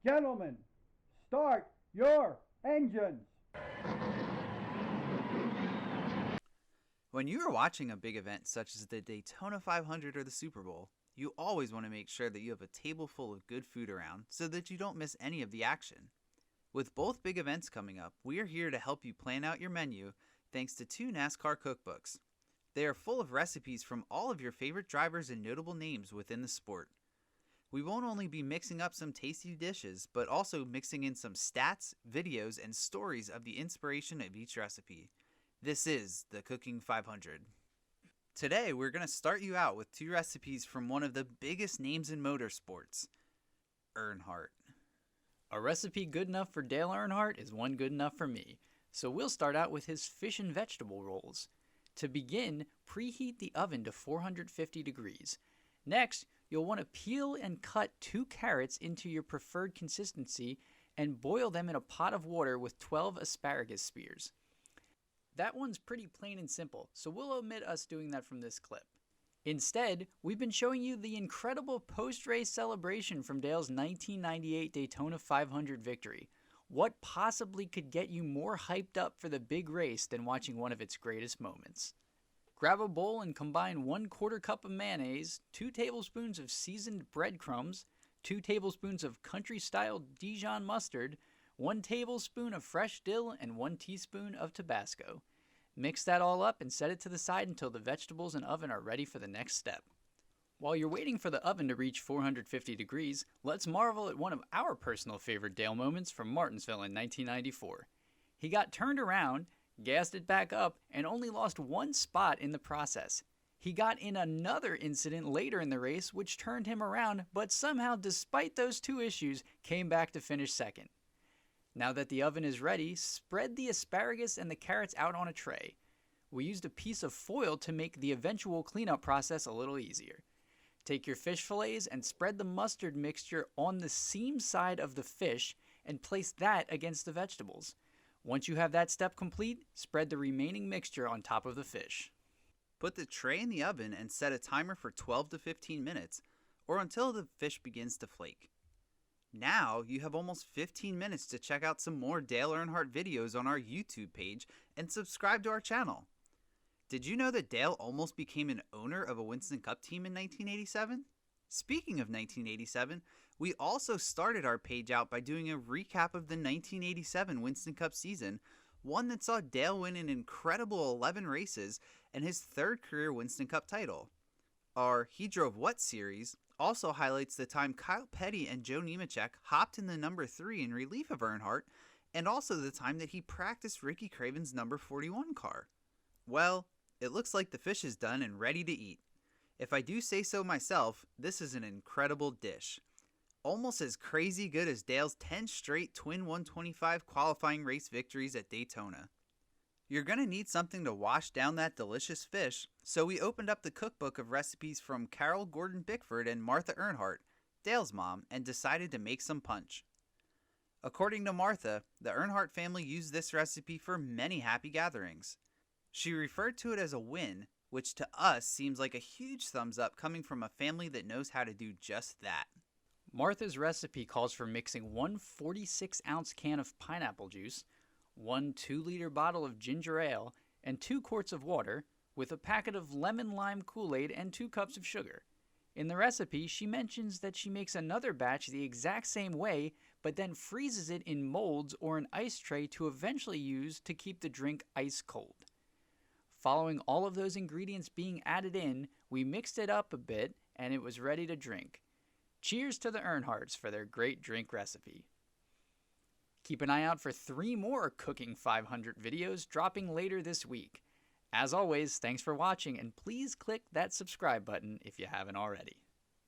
Gentlemen, start your engines. When you are watching a big event such as the Daytona 500 or the Super Bowl, you always want to make sure that you have a table full of good food around so that you don't miss any of the action. With both big events coming up, we are here to help you plan out your menu thanks to 2 NASCAR cookbooks. They are full of recipes from all of your favorite drivers and notable names within the sport. We won't only be mixing up some tasty dishes, but also mixing in some stats, videos, and stories of the inspiration of each recipe. This is the Cooking 500. Today, we're going to start you out with 2 recipes from one of the biggest names in motorsports, Earnhardt. A recipe good enough for Dale Earnhardt is one good enough for me, so we'll start out with his fish and vegetable rolls. To begin, preheat the oven to 450 degrees. Next, you'll want to peel and cut 2 carrots into your preferred consistency and boil them in a pot of water with 12 asparagus spears. That one's pretty plain and simple, so we'll omit us doing that from this clip. Instead, we've been showing you the incredible post-race celebration from Dale's 1998 Daytona 500 victory. What possibly could get you more hyped up for the big race than watching one of its greatest moments? Grab a bowl and combine 1/4 cup of mayonnaise, 2 tablespoons of seasoned breadcrumbs, 2 tablespoons of country-style Dijon mustard, 1 tablespoon of fresh dill, and 1 teaspoon of Tabasco. Mix that all up and set it to the side until the vegetables and oven are ready for the next step. While you're waiting for the oven to reach 450 degrees, let's marvel at one of our personal favorite Dale moments from Martinsville in 1994. He got turned around, gassed it back up, and only lost 1 spot in the process. He got in another incident later in the race which turned him around, but somehow, despite those 2 issues, came back to finish second. Now that the oven is ready, spread the asparagus and the carrots out on a tray. We used a piece of foil to make the eventual cleanup process a little easier. Take your fish fillets and spread the mustard mixture on the seam side of the fish and place that against the vegetables. Once you have that step complete, spread the remaining mixture on top of the fish. Put the tray in the oven and set a timer for 12 to 15 minutes or until the fish begins to flake. Now you have almost 15 minutes to check out some more Dale Earnhardt videos on our YouTube page and subscribe to our channel. Did you know that Dale almost became an owner of a Winston Cup team in 1987? Speaking of 1987, we also started our page out by doing a recap of the 1987 Winston Cup season, one that saw Dale win an incredible 11 races and his 3rd career Winston Cup title. Our He Drove What series also highlights the time Kyle Petty and Joe Nemechek hopped in the number 3 in relief of Earnhardt, and also the time that he practiced Ricky Craven's number 41 car. Well, it looks like the fish is done and ready to eat. If I do say so myself, this is an incredible dish. Almost as crazy good as Dale's 10 straight Twin 125 qualifying race victories at Daytona. You're going to need something to wash down that delicious fish, so we opened up the cookbook of recipes from Carol Gordon Bickford and Martha Earnhardt, Dale's mom, and decided to make some punch. According to Martha, the Earnhardt family used this recipe for many happy gatherings. She referred to it as a win, which to us seems like a huge thumbs up coming from a family that knows how to do just that. Martha's recipe calls for mixing 1 46-ounce can of pineapple juice, 1 2-liter bottle of ginger ale, and 2 quarts of water, with a packet of lemon-lime Kool-Aid and 2 cups of sugar. In the recipe, she mentions that she makes another batch the exact same way, but then freezes it in molds or an ice tray to eventually use to keep the drink ice cold. Following all of those ingredients being added in, we mixed it up a bit and it was ready to drink. Cheers to the Earnhardts for their great drink recipe. Keep an eye out for 3 more Cooking 500 videos dropping later this week. As always, thanks for watching, and please click that subscribe button if you haven't already.